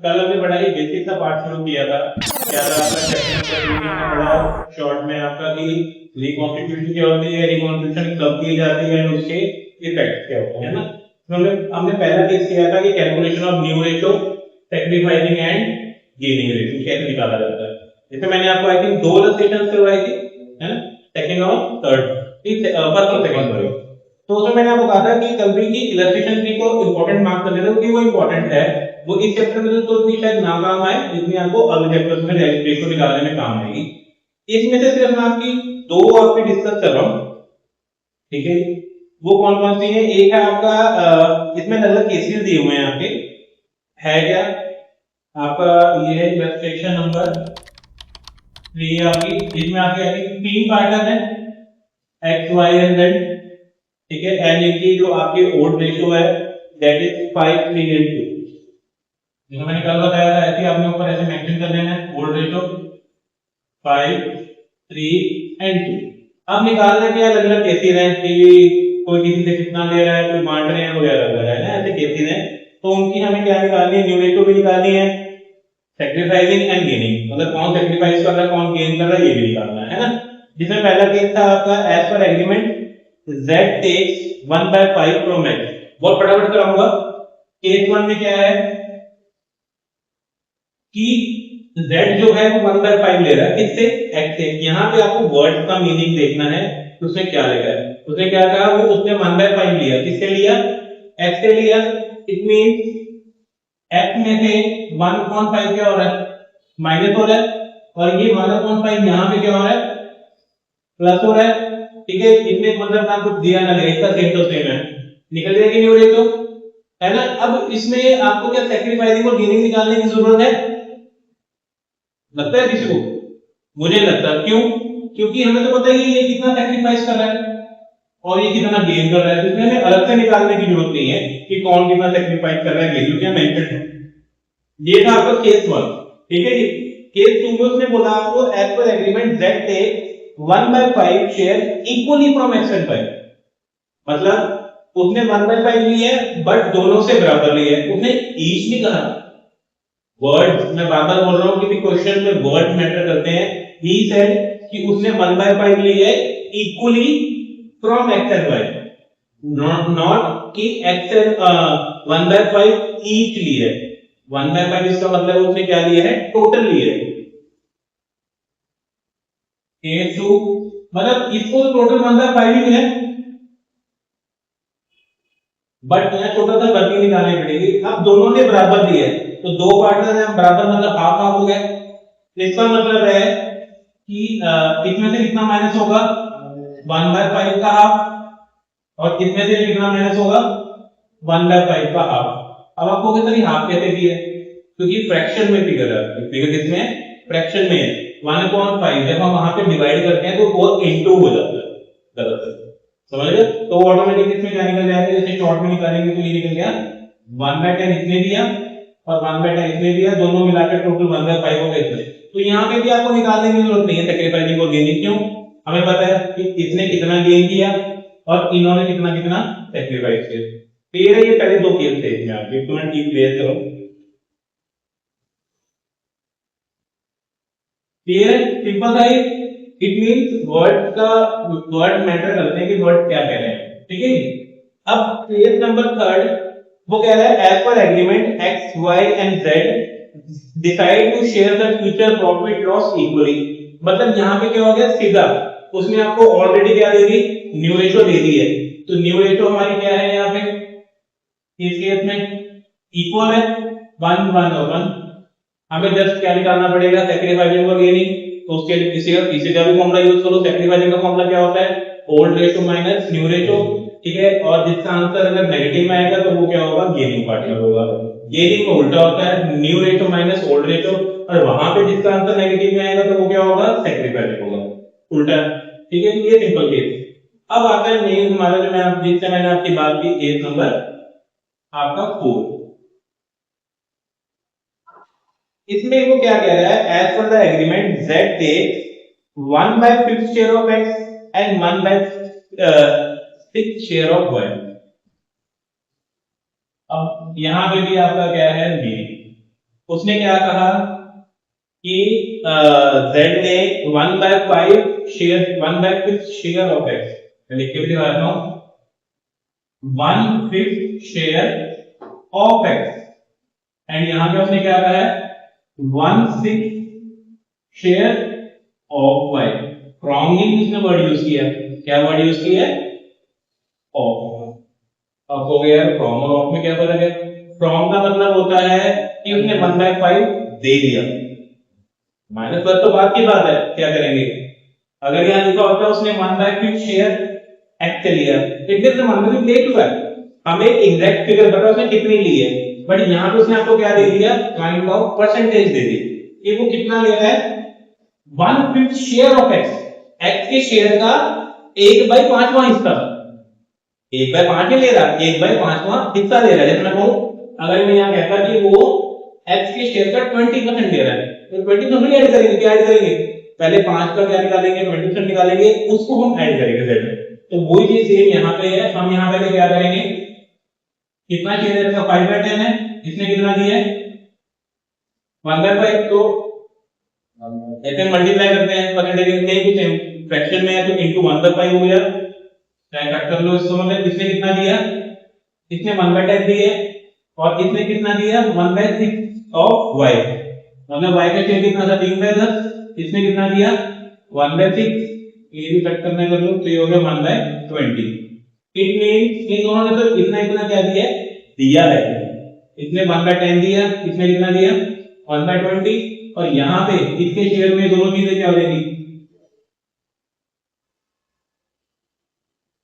कल हमने बड़ा ही बेसिक सा पार्ट शुरू किया था, क्या था आपका सेक्शन नंबर 2 में हमने पढ़ा शॉर्ट में आपका कि रिकॉन्स्टिट्यूशन क्या होती है, रिकॉन्स्टिट्यूशन कब की जाती है और उसके इफेक्ट क्या होते हैं ना। तो हमने हमने पहला केस किया था कि calculation of new ratio, sacrificing and gaining ratio कैसे निकाला जाता है। इसमें मैंने आपको आई थिंक 2 इलस्ट्रेशंस करवाई थी, है ना, सेकंड और थर्ड, फर्स्ट और सेकंड वाली। तो उसमें मैंने आपको कहा था कि कभी की इलस्ट्रेशन की को इंपॉर्टेंट मार्क कर लेना क्योंकि वो इंपॉर्टेंट है, वो इस चैप्टर में तो भी शायद ना काम आए, जितनी आपको अगले चैप्टर में रेशो निकालने में काम आएगी। इसमें से सिर्फ मैं आपकी 2 आपकी डिस्कस कर रहा हूं, ठीक है। वो कौन कौन सी है, एक है आपका इसमें अलग अलग केसेस दिए हुए हैं आपके, है क्या आपका ये है इलस्ट्रेशन नंबर 3 आपकी, इसमें आपके आई थिंक 3 पार्टनर हैं x y एंड z, ठीक है। एंड इनकी जो आपकी ओड रेशियो है दैट इज 5 3 एंड 2। जो मैंने कल बताया था ऐसे आपने ऊपर ऐसे मेंशन कर देना है, ओड रेशियो 5 3 एंड 2। अब निकालना क्या, अलग अलग केसेस हैं कि कोई किसी से कितना ले रहा है, कोई बांट रहे हैं वगैरह वगैरह, है ना, ऐसे केसेस हैं। तो उनकी हमें क्या निकालनी है, न्यू रेशियो भी निकालनी है, सैक्रिफाइसिंग एंड गेनिंग, मतलब कौन सैक्रिफाइस कर रहा है कौन गेन कर रहा है ये भी निकालना है ना। जिसमें पहला केस था आपका as per agreement z takes 1/5 from x। बहुत फटाफट कराऊंगा। केस 1 में क्या है कि z जो है वो 1/5 ले रहा है, किससे, x से। यहां पे आपको वर्ड का मीनिंग देखना है, उसने क्या लिखा है, उसने क्या कहा, वो उसने 1/5 लिया, किससे लिया, x से लिया। इट मींस x में से 1/5 क्या हो रहा है, माइनस हो रहा है, और ये 1/5 यहां पे क्या हो रहा है, प्लस हो रहा है, ठीक है। इसमें मतलब ना कुछ दिया ना लिया, इसका सेम तो सेम है, निकल जाएगी न्यू रेशियो, है ना। अब इसमें आपको क्या सैक्रिफाइसिंग और गेनिंग निकालने की जरूरत है, लगता है किसी को, मुझे लगता है, क्यों, क्योंकि हमें तो पता है कि ये कितना सैक्रिफाइस कर रहा है और ये कितना गेन कर रहा है, तो हमें अलग से निकालने की जरूरत नहीं है कि कौन कितना सैक्रिफाइस कर रहा है, गेन क्या मेंशन है। ये था आपका केस 1, ठीक है जी। केस 2 में उसने बोला आपको as per agreement z take 1/5 share equally from x and y, मतलब उसने 1/5 ली है बट दोनों से बराबर ली है, उसने ईच नहीं कहा। वर्ड्स मैं बार बार बोल रहा हूं कि क्वेश्चन में वर्ड मैटर करते हैं। ही सेड कि उसने 1/5 ली है equally from x and y, not कि x एंड 1/5 ईच ली है। 1/5 इसका मतलब उसने क्या लिया है, टोटल लिया है। केस 2 मतलब इसको टोटल 1/5 ही है, बट यहाँ छोटा सा गलती निकालनी पड़ेगी। अब दोनों ने बराबर दिए, तो 2 पार्टनर हैं बराबर, मतलब हाफ हाफ हो गए। तो इसका मतलब है कि इसमें से कितना माइनस होगा, 1/5 का हाफ, और इसमें से कितना माइनस होगा, 1/5 का हाफ। अब आपको कितनी हाफ कैसे दी है, क्योंकि फ्रैक्शन में फिगर है, फिगर किसमें है, फ्रैक्शन में है। 1/5 जब हम वहां पे डिवाइड करते हैं तो वो इनटू हो जाता है, गलत है, समझ गए। तो ऑटोमेटिक इसमें क्या निकल जाएगा, जैसे शॉर्ट में निकालेंगे तो ये निकल गया 1/10 इसने दिया और 1/10 इसने दिया, दोनों मिलाकर टोटल 1/5 हो गए इसमें। तो यहाँ पे भी आपको निकालने की जरूरत नहीं है सैक्रिफाइसिंग और गेनिंग, क्यों, हमें पता है कि इसने कितना गेन किया और इन्होंने कितना कितना सैक्रिफाइस किया। क्लियर है, ये पहले 2 केस थे इसमें, आप एक मिनट की क्लियर करो। क्लियर है, सिंपल था ये। इट मींस वर्ड का वर्ड मैटर करते हैं कि वर्ड क्या कह रहे हैं, ठीक है। अब केस नंबर 3 वो कह रहा है as per agreement x y and z decide to share the future profit loss equally. मतलब यहां पे क्या हो गया, सीधा उसने आपको ऑलरेडी क्या दे दी, न्यू रेशियो दे दी है। तो न्यू रेशियो हमारी क्या है यहाँ पे, इस केस में इक्वल है 1 1 और 1। हमें जस्ट क्या निकालना पड़ेगा, सैक्रिफाइसिंग और गेनिंग। तो उसके लिए इसी का भी फॉर्मूला यूज करो। सैक्रिफाइसिंग का फॉर्मूला क्या होता है, old ratio minus new ratio, ठीक है। और जिसका आंसर अगर नेगेटिव में आएगा तो वो क्या होगा, गेनिंग पार्टनर होगा। गेनिंग में उल्टा होता है, new ratio minus old ratio, और वहां पे जिसका आंसर नेगेटिव में आएगा तो वो क्या होगा, सैक्रिफाइसिंग होगा, उल्टा, ठीक है। ये सिंपल केस। अब आता है मेन हमारा, जो जिससे मैंने आपकी बात की, केस नंबर आपका 4। इसमें वो क्या कह रहा है, as per the agreement z takes 1/5 share of x and 1/6 share of y। अब यहां पे भी आपका क्या है, गेनिंग। उसने क्या कहा कि z ने 1/5 शेयर 1/5 शेयर ऑफ x, मैं लिख के भी दिखा रहा हूं, 1/5 शेयर ऑफ x, एंड यहां पे उसने क्या कहा है 1/6 share of y। From he उसने वर्ड यूज किया, क्या वर्ड यूज किया है ऑफ। अब हो गया फ्रॉम और ऑफ में क्या फर्क है? फ्रॉम का मतलब होता है कि उसने 1/5 दे दिया, माइनस प्लस तो बात की बात है, क्या करेंगे? अगर यहां लिखा होता है उसने 1/5 शेयर एक्ट लिया, इट मींस 1/5 ले चुका है, हमें एग्जैक्ट फिगर पता उसने कितनी ली है, बट यहां पे उसने आपको क्या दे दिया, काइंड ऑफ परसेंटेज दे दी कि वो कितना ले रहा है 1/5 शेयर ऑफ एक्स, एक्स के शेयर का 1/5वां हिस्सा, 1/5 में ले रहा है, 1/5वां हिस्सा ले रहा है। जैसे मैं कहूं, अगर मैं यहां कहता कि वो एक्स के शेयर का 20% ले रहा है, तो 20% ऐड करेंगे, क्या ऐड करेंगे? पहले 5 का क्या निकालेंगे, 20% निकालेंगे, उसको हम ऐड करेंगे जेड में। तो वही चीज सेम यहां पे है, हम यहां पे क्या करेंगे, कितना शेयर है इसका 5/10 है, इसने कितना दिया है 1/5, तो ऐसे मल्टीप्लाई करते हैं percentage same to same, fraction में है तो इनटू 1/5 हो गया, चाहे कट कर लो इसको, मतलब इसने कितना दिया, इसने 1/10 दिया और इसने कितना दिया 1/6 ऑफ y, मतलब y का शेयर कितना था 3/10, इसने कितना दिया 1/6, ये भी कट करना कर लो तो ये हो गया 1/20। इट मींस इन दोनों ने तो इतना इतना क्या दिया है, इसने 1/10 दिया, इसने कितना दिया 1/20, और यहां पे इसके शेयर में दोनों चीजें क्या हो जाएगी,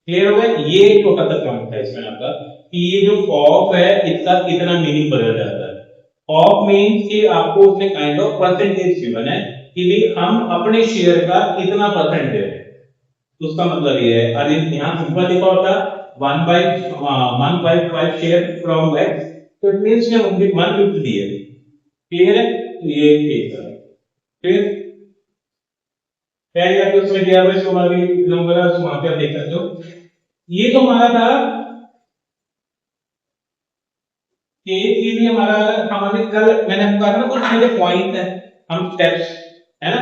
क्लियर हो गया? ये एक छोटा सा पॉइंट है इसमें आपका कि ये जो ऑफ है इसका कितना मीनिंग बदल जाता है। ऑफ मींस कि आपको उसने काइंड ऑफ परसेंटेज गिवन है कि भाई हम अपने शेयर का इतना परसेंट दे रहे हैं, तो उसका मतलब ये है, अरे यहां सिंपल लिखा होता 1/5 शेयर फ्रॉम x, तो इट मींस ने 1/5 दिए, क्लियर है? तो ये केस है, फिर पहले आपको उसमें दिया हुआ इसको हमारी नंबर है, वहां पे आप देख सकते हो। ये तो हमारा था कि ये भी हमारा, हमारे कल मैंने आपको कहा था ना कुछ मेरे पॉइंट है, हम स्टेप्स है ना,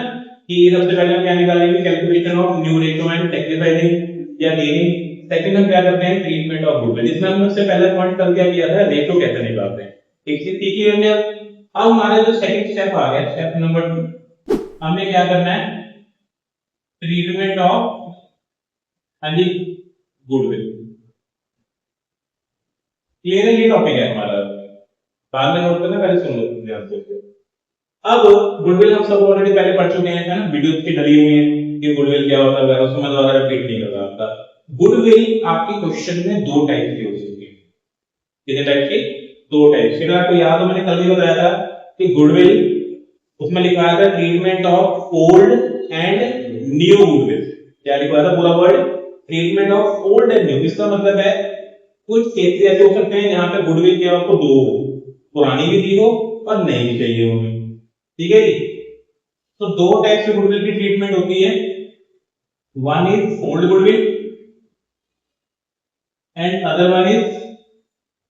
कि सबसे पहले हम क्या निकालेंगे, calculation of new ratio and sacrificing या गेनिंग। सेकंड हम क्या करते हैं, ट्रीटमेंट ऑफ गुडविल, जिसमें हमने उससे पहले पॉइंट कल क्या किया था, रेशियो कैसे निकालते हैं, एक चीज सीखी हमने। अब हमारा जो सेकंड स्टेप आ गया, स्टेप नंबर 2, हमें क्या करना है, ट्रीटमेंट ऑफ गुडविल। क्लियर है? ये टॉपिक है हमारा, बाद में नोट करना, पहले सुन लो ध्यान से। अब गुडविल हम सब ऑलरेडी पहले पढ़ चुके हैं, है ना, वीडियोस की डली हुई है कि गुडविल क्या होता है, उसको मैं दोबारा रिपीट नहीं कर रहा आपका। गुडविल आपके क्वेश्चन में दो टाइप की हो सकती है, कितने टाइप की, दो टाइप। फिर आपको याद हो मैंने कल भी बताया था कि गुडविल उसमें लिखा था treatment of old and new goodwill, क्या लिखा था पूरा word, treatment of old and new. इसका मतलब है कुछ केसेस ऐसे हो सकते हैं जहां पे गुडविल के आपको दो, पुरानी भी दी हो और नई भी चाहिए हो, ठीक है जी। तो दो टाइप से गुडविल की ट्रीटमेंट होती है, one is old goodwill and other one is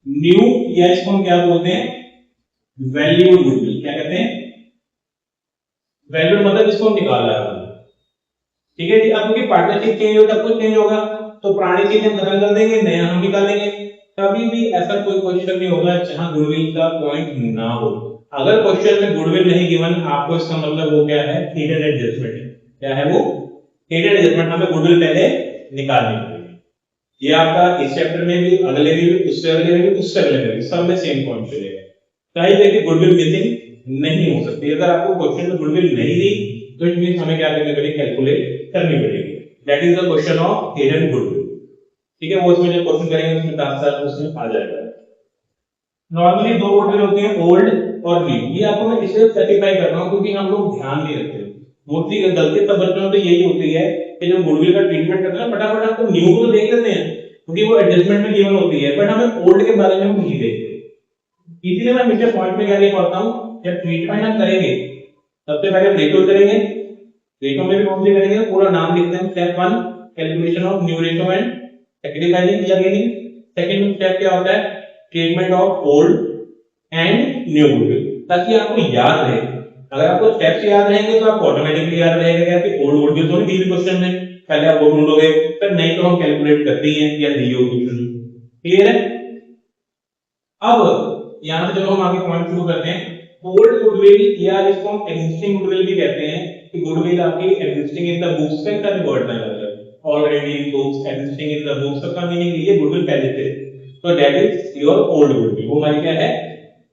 new, या इसको हम क्या बोलते हैं, वैल्यूड गुडविल। क्या कहते हैं, वैल्यूड मतलब इसको हम निकाल रहे हैं, ठीक है जी। अब क्योंकि पार्टनरशिप चेंज होता है, कुछ चेंज होगा, तो पुरानी चीजें हम खत्म कर देंगे, नया हम निकालेंगे। कभी भी ऐसा कोई क्वेश्चन नहीं होगा जहां गुडविल का पॉइंट ना हो। अगर क्वेश्चन में गुडविल नहीं गिवन, आपको इसका मतलब वो क्या है, हिडन एडजस्टमेंट है। क्या है वो, हिडन एडजस्टमेंट, हमें गुडविल पहले निकालनी पड़ेगी। ये आपका इस चैप्टर में भी, अगले में भी, उससे अगले में भी, उससे अगले में भी, सब में सेम पॉइंट चलेगा। कहीं पे भी गुडविल मिसिंग नहीं हो सकती। अगर आपको क्वेश्चन में गुडविल नहीं दी तो इट मींस हमें क्या करनी पड़ेगी, कैलकुलेट करनी पड़ेगी। That is the question of hidden goodwill, ठीक है। वो इसमें जो क्वेश्चन करेंगे उसमें आंसर उसमें आ जाएगा। नॉर्मली दो गुडविल होती है, ओल्ड और न्यू। ये आपको मैं इसलिए स्पेसिफाई कर रहा हूं क्योंकि हम लोग ध्यान नहीं रखते, मोस्टली गलती सब बच्चों में तो यही होती है कि जो गुडविल का ट्रीटमेंट करते हैं फटाफट आप तो न्यू को तो देख लेते हैं क्योंकि वो एडजस्टमेंट में गिवन होती है, बट हमें ओल्ड के बारे में हम नहीं देखते। इसीलिए मैं हमेशा पॉइंट में क्या नहीं पढ़ता हूं, जब ट्रीटमेंट हम करेंगे सबसे पहले रेशियो करेंगे, रेशियो में भी कौन सी करेंगे, पूरा नाम लिखते हैं। Step 1 calculation of new ratio and sacrificing या गेनिंग। सेकंड स्टेप क्या होता है, treatment of old and new goodwill. ताकि आपको याद रहे। अगर आपको स्टेप्स याद रहेंगे तो आपको ऑटोमेटिकली याद रहेगा कि आपकी ओल्ड गुडविल तो नहीं दी क्वेश्चन में, पहले आप वो ढूंढोगे, फिर नहीं तो हम कैलकुलेट करते ही हैं या दी होगी क्वेश्चन। क्लियर है? अब यहां से जब हम आगे पॉइंट शुरू करते हैं, ओल्ड गुडविल या जिसको हम एग्जिस्टिंग गुडविल भी कहते हैं कि गुडविल आपकी एग्जिस्टिंग इन द बुक्स का इसका वर्ड ना लगे, already in books, existing in the books का मीनिंग ये गुडविल पहले से, तो that is your old goodwill, वो हमारी क्या है?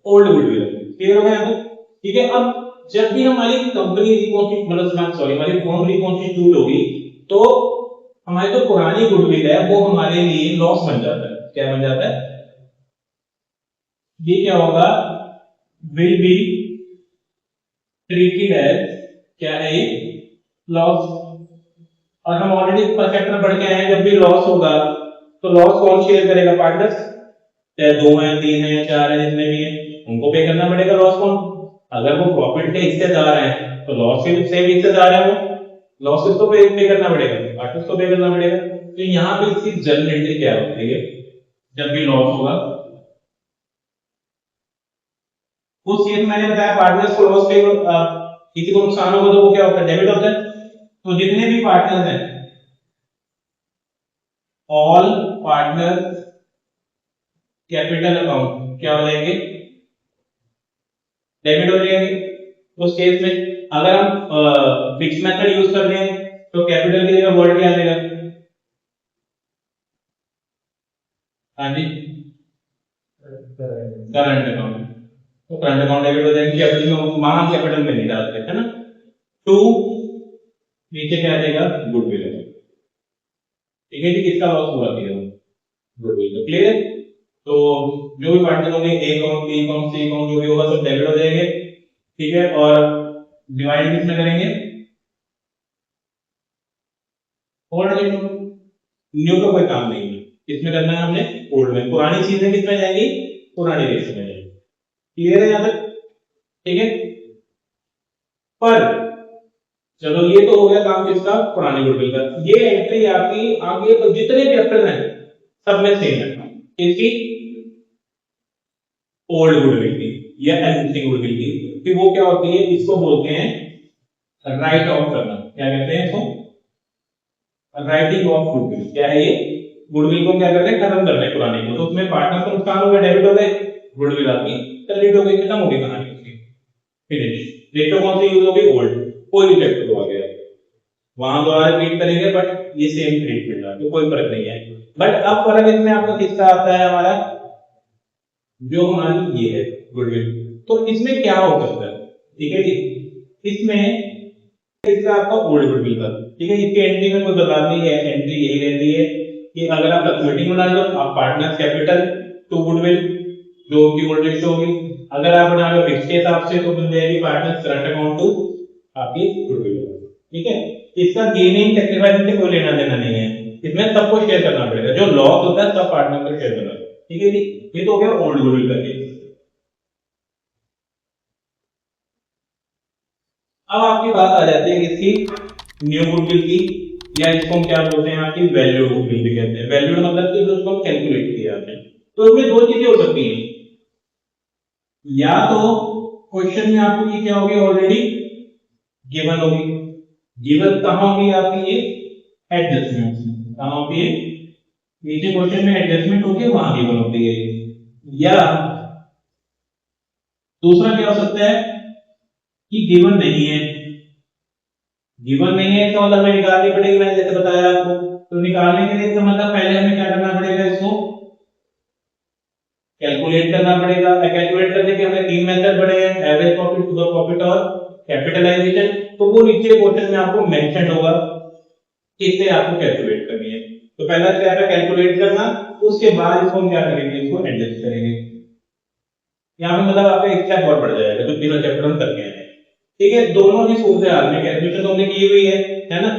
Old goodwill. क्लियर हो गया? ठीक है। अब जब भी हमारी कंपनी रिकॉन्स्टिट्यूट मतलब सॉरी हमारी फर्म रिकॉन्स्टिट्यूट होगी तो हमारी जो पुरानी गुडविल है वो हमारे लिए लॉस बन जाता है। क्या बन जाता है? ये क्या होगा? विल बी ट्रीटेड एज क्या है ये? लॉस। और हम ऑलरेडी फर्स्ट चैप्टर में पढ़ के आए हैं, जब भी लॉस होगा तो लॉस कौन शेयर करेगा? पार्टनर्स, चाहे 2 हैं, 3 हैं, 4 हैं, जितने भी हैं उनको पे करना पड़ेगा लॉस कौन? अगर वो प्रॉफिट के हिस्सेदार हैं तो लॉस के से भी हिस्सेदार है, वो लॉसेस तो पे करना पड़ेगा, पार्टनर्स को पे करना पड़ेगा। तो यहाँ पे इसकी जर्नल एंट्री क्या होती है? जब भी लॉस होगा उस केस मैंने बताया पार्टनर्स को लॉस पे, किसी को नुकसान होगा तो वो क्या होता है? डेबिट होता है। तो जितने भी पार्टनर्स हैं, ऑल पार्टनर्स कैपिटल अकाउंट क्या हो जाएंगे? डेबिट हो जाएंगे। उस केस में अगर हम फिक्स मेथड यूज कर रहे हैं तो कैपिटल की जगह वर्ड क्या आ जाएगा? हाँ जी, करंट अकाउंट। तो करंट अकाउंट डेबिट हो जाएंगे, कैपिटल में वहां कैपिटल में नहीं डालते है ना। टू नीचे क्या आ जाएगा? गुडविल। ठीक है जी, किसका लॉस हुआ किया? गुडविल। क्लियर है? तो जो भी पार्टनर होंगे, A account, B account, C account जो भी होगा सब डेबिट हो जाएंगे। ठीक है, और डिवाइड किसमें करेंगे? Old new. न्यू का कोई काम नहीं है, किसमें करना है हमने? ओल्ड में। पुरानी चीजें किसमें जाएंगी? पुरानी रेशो में जाएंगी। क्लियर है यहां तक? ठीक है। पर चलो ये तो हो गया काम किसका? पुरानी गुडविल का। ये एंट्री आपकी आगे तो जितने चैप्टर हैं सब में सेम है। किसकी? ओल्ड गुडविल की या एग्जिस्टिंग गुडविल की। फिर वो क्या होती है? इसको बोलते हैं राइट ऑफ करना। क्या कहते हैं इसको? Writing of goodwill. क्या है ये? गुडविल को क्या कर रहे हैं? खत्म कर रहे हैं पुराने को। तो उसमें पार्टनर को नुकसान हो गया, डेबिट हो गए, गुडविल आपकी क्रेडिट हो गई, खत्म हो गई कहानी उसकी, फिनिश। रेशो कौन सी यूज होगी? ओल्ड। कोई भी चैप्टर तो आ गया, वहां दोबारा रिपीट करेंगे बट ये सेम ट्रीटमेंट है, तो कोई फर्क नहीं है। बट अब फर्क इसमें आपका किसका आता है? हमारा जो हमारी ये है गुडविल, तो इसमें क्या हो सकता है? ठीक है जी, इसमें इसका आपका ओल्ड गुडविल का। ठीक है, इसकी एंट्री में कोई बदलाव नहीं है, एंट्री यही रहती है कि अगर आप फ्लक्चुएटिंग बना लो आप पार्टनर्स कैपिटल टू गुडविल जो की ओल्ड रेशियो होगी। अगर आप बना लो फिक्स के हिसाब से तो बन जाएगी पार्टनर्स करंट अकाउंट टू आपकी गुडविल। ठीक है, इसका गेनिंग सेक्रीफाइस से कोई लेना देना नहीं है, इसमें सबको शेयर करना पड़ेगा, जो लॉस होता है सब पार्टनर को शेयर करना। ठीक है जी, ये तो हो गया ओल्ड गुडविल का केस। अब आपकी बात आ जाती है इसकी न्यू गुडविल की, या इसको हम क्या बोलते हैं? आपकी वैल्यूड गुडविल भी कहते हैं। वैल्यूड मतलब कि उसको हम कैलकुलेट किया आपने। तो इसमें दो चीजें हो सकती हैं, या तो क्वेश्चन में आपको ये क्या होगी? ऑलरेडी गिवन होगी। गिवन कहां होगी आपकी? ये एडजस्टमेंट कहां होगी? ये नीचे क्वेश्चन में एडजस्टमेंट होगी, वहां गिवन होती है। या दूसरा क्या हो सकता है कि गिवन नहीं है। गिवन नहीं है इसका मतलब हमें निकालनी पड़ेगी, मैंने जैसे बताया आपको। तो निकालने के लिए इसका मतलब पहले हमें क्या करना पड़ेगा? इसको कैलकुलेट करना पड़ेगा। कैलकुलेट करने के हमें 3 मेथड पड़े हैं, एवरेज प्रॉफिट, सुपर प्रॉफिट और कैपिटलाइजेशन। तो वो नीचे क्वेश्चन में आपको मेंशन होगा किससे आपको कैलकुलेट करनी है। तो पहला स्टेप है कैलकुलेट करना, उसके बाद इसको हम क्या करेंगे? इसको एडजस्ट करेंगे। यहाँ पे मतलब आपका एक स्टेप और बढ़ जाएगा, जो तीनों चैप्टर हम करके आए हैं। ठीक है, दोनों ही सूत्र हाल में कैलकुलेशन तो हमने की हुई है ना।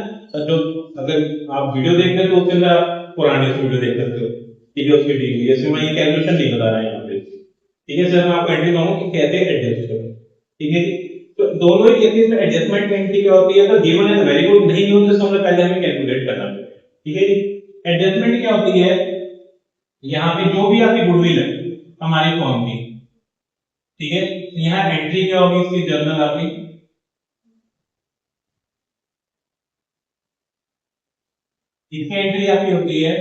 जो अगर आप वीडियो देख रहे हो तो उसके अंदर आप पुराने वीडियो देख सकते हो। ठीक है, उसकी दी हुई है, इसमें मैं ये कैलकुलेशन नहीं बता रहा यहाँ पे। ठीक है सर, मैं आपको एंट्री बताऊंगा कि कैसे एडजस्ट करें। ठीक है जी, तो दोनों ही केसेस में एडजस्टमेंट की एंट्री क्या होती है? अगर गिवन है वेरी गुड, नहीं गिवन तो सबसे पहले हमें कैलकुलेट करना है। ठीक है जी, एडजस्टमेंट क्या होती है? यहाँ पे जो भी आपकी गुडविल है हमारी फर्म की, ठीक है, यहाँ एंट्री क्या होगी इसकी जर्नल आपकी, इसकी एंट्री आपकी होती है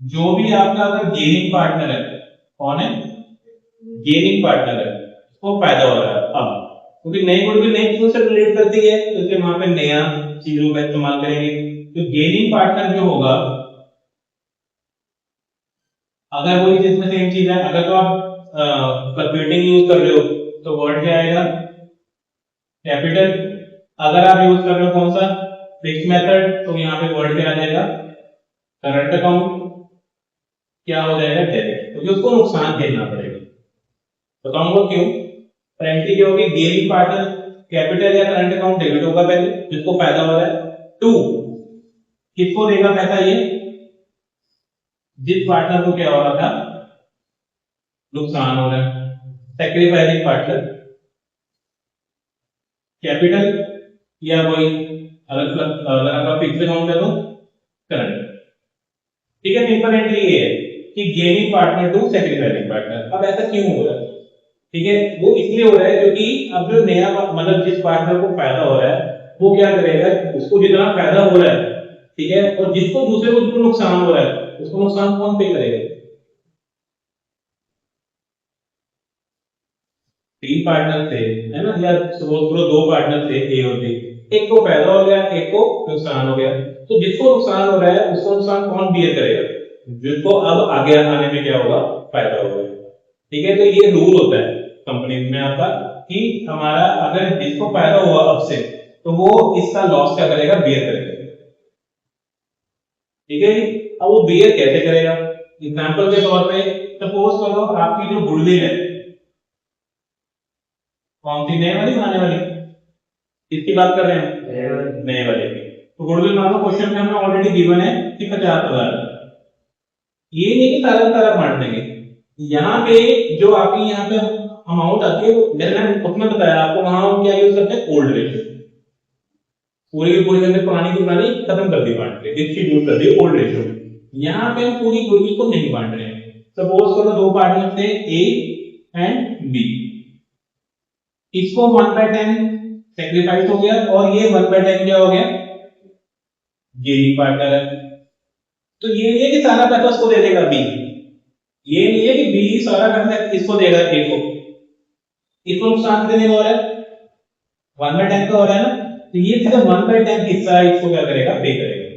जो भी आपका अगर गेनिंग पार्टनर है, कौन है गेनिंग पार्टनर है, उसको फायदा हो रहा है। अब क्योंकि नई गुडविल नई चीजों से रिलेट करती है तो इसलिए वहां पे नया चीजों का इस्तेमाल करेंगे। तो गेनिंग पार्टनर जो होगा, अगर वही चीज में सेम चीज है, अगर तो आप फ्लक्चुएटिंग यूज कर रहे हो तो वर्ड क्या आएगा कैपिटल, अगर आप यूज कर रहे हो कौन सा फिक्स मेथड तो यहाँ पे वर्ड क्या आ जाएगा करंट अकाउंट, क्या हो जाएगा डेबिट, क्योंकि उसको नुकसान झेलना पड़ेगा। बताऊंगा क्यों। एंट्री क्या होगी गेनिंग पार्टनर कैपिटल या करंट अकाउंट डेबिट होगा पहले जिसको फायदा हो रहा है। टू किसको देगा पैसा, ये जिस पार्टनर को क्या हो रहा था नुकसान हो रहा है। सेक्रीफाइसिंग पार्टनर कैपिटल या वही अगर आपका फिक्स अकाउंट है तो करंट। ठीक है, सिंपल एंट्री ये है कि gaining partner to sacrificing partner. अब ऐसा क्यों हो रहा है, ठीक है, वो इसलिए हो रहा है क्योंकि अब जो नया मतलब जिस पार्टनर को फायदा हो रहा है वो क्या करेगा, उसको जितना फायदा हो रहा है, ठीक है, और जिसको दूसरे को जितना नुकसान हो रहा है उसको नुकसान कौन पे करेगा, तीन पार्टनर थे है ना, या सपोज करो दो पार्टनर थे ए और बी, एक को फायदा हो गया एक को नुकसान हो गया, तो जिसको नुकसान हो रहा है उसको नुकसान कौन बियर करेगा, जिसको अब आगे आने में क्या होगा फायदा होगा। ठीक है, तो ये रूल होता है कंपनी में आपका कि हमारा अगर जिसको फायदा हुआ अब से तो वो इसका लॉस क्या करेगा बियर करेगा। ठीक है, अब वो बियर कैसे करेगा, एग्जांपल के तौर पे सपोज करो आपकी जो गुडविल है कौन सी नए वाली पुराने वाली, किसकी बात कर रहे हैं नए वाले की। तो गुडविल मान लो क्वेश्चन में हमें ऑलरेडी गिवन है कि 50,000, ये नहीं कि सारा का सारा बांट देंगे, यहाँ पे जो आपकी यहाँ पे अमाउंट आती है मैंने उसमें बताया आपको, वहां हम क्या यूज करते हैं ओल्ड रेशियो, पूरी की पूरी हमने पुरानी की पुरानी खत्म कर दी बांट के डिस्ट्रीब्यूट कर दी ओल्ड रेशियो में। यहाँ पे हम पूरी गुडविल को नहीं बांट रहे हैं। सपोज करो दो पार्टनर थे ए एंड बी, इसको 1/10 सेक्रीफाइस हो गया और ये 1/10 क्या हो गया गेनिंग पार्टनर है। तो ये नहीं है कि सारा पैसा उसको दे देगा बी, ये नहीं है कि बी सारा पैसा इसको देगा ए को, इसको नुकसान कितने का हो रहा है 1/10 का हो रहा है ना, तो ये सिर्फ 1/10 हिस्सा है, इसको क्या करेगा पे करेगा।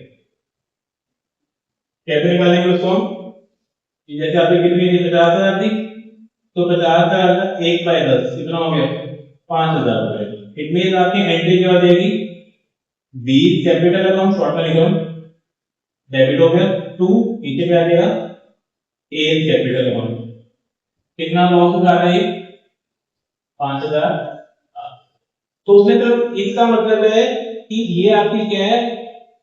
कैसे निकालेंगे उसको हम, जैसे आपने कितनी 50,000 थी तो 50,000 का 1/10 कितना हो गया 5,000 रुपए। इट मीन आपकी एंट्री क्या हो जाएगी बी कैपिटल अकाउंट शॉर्ट में लिखो डेबिट हो गया, टू नीचे क्या आ जाएगा ए कैपिटल अकाउंट, कितना लॉस उठा रहा है 5,000। तो उसमें तो इसका मतलब है कि ये आपकी क्या है,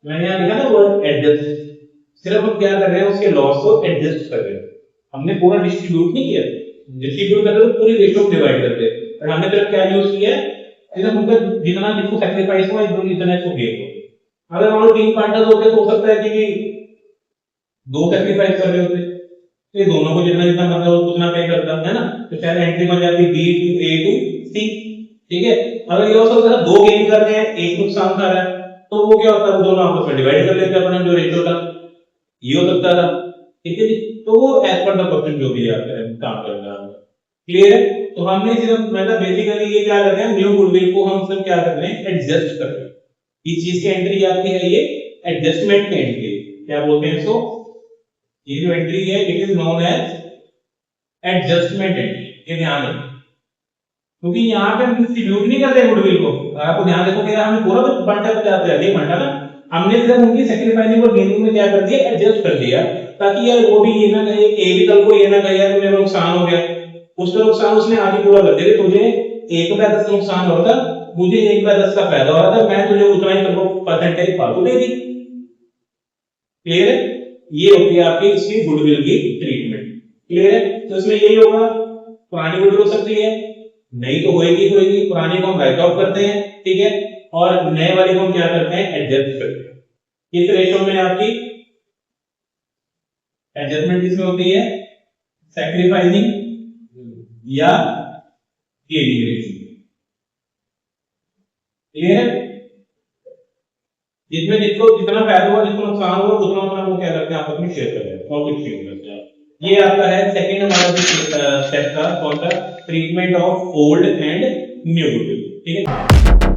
मैंने यहां लिखा ना वर्ड एडजस्ट, सिर्फ हम क्या कर रहे हैं उसके लॉस को एडजस्ट कर रहे हैं, हमने पूरा डिस्ट्रीब्यूट नहीं किया, डिस्ट्रीब्यूट करते तो पूरी रेशियो में डिवाइड करते, और हमने सिर्फ क्या यूज किया सिर्फ उनका जितना जिसको सैक्रिफाइस हुआ इतना इसको गेन हो। अगर मान लो तीन पार्टनर्स होते तो हो सकता है कि दो सैक्रिफाइस कर रहे होते तो ये दोनों को जितना जितना मतलब उतना पे करता है ना, तो शायद एंट्री बन जाती बी टू ए टू सी। ठीक है, अगर ये हो सकता है दो गेन कर रहे हैं एक नुकसान कर रहा है तो वो क्या होता है वो दोनों आपस में डिवाइड कर लेते हैं अपना जो रेशियो था, ये हो सकता था। ठीक है जी, तो वो एज पर द क्वेश्चन जो भी आपका काम कर रहा है क्लियर है। तो हमने सिर्फ मतलब बेसिकली ये क्या कर रहे हैं न्यू गुडविल को हम सिर्फ क्या कर रहे हैं एडजस्ट कर रहे हैं, इस चीज की एंट्री आपकी है ये एडजस्टमेंट की एंट्री, क्या बोलते हैं इसको, ये जो एंट्री है it is known as adjustment entry, ये ध्यान रखिए क्योंकि यहाँ पे हम डिस्ट्रीब्यूट नहीं करते गुडविल को, आपको ध्यान देखो कि हमने पूरा बांटा 50,000 नहीं बांटा ना, हमने सिर्फ उनकी सैक्रिफाइसिंग और गेनिंग में क्या कर दिया एडजस्ट कर दिया, ताकि यार वो भी ये ना कहे ए भी कल को ये ना कहे यार मेरा नुकसान हो गया, उसका नुकसान उसने आगे पूरा कर दिया, तुझे 1/10 नुकसान हो रहा था मुझे 1/10 का फायदा हो रहा था, मैं तुझे उतना ही तुमको परसेंटेज फालतू दे दी। क्लियर है, ये होती है आपकी इसकी गुडविल की ट्रीटमेंट। क्लियर है, तो इसमें यही होगा पुरानी गुडविल हो सकती है, नई तो होएगी होएगी, पुरानी को हम राइट ऑफ करते हैं, ठीक है, और नए वाली को हम क्या करते हैं एडजस्ट करते हैं। इस रेशियो में आपकी एडजस्टमेंट किसमें होती है सैक्रिफाइसिंग या एलिमिनेशन। क्लियर है? जिसमें जिसको जितना फायदा हुआ, जितना नुकसान हुआ, उतना उतना वो क्या करते हैं आपस में शेयर कर लेते हैं और कुछ नहीं करते हैं। ये आता है सेकंड हमारा स्टेप का, कौन सा? Treatment of old and new. ठीक है।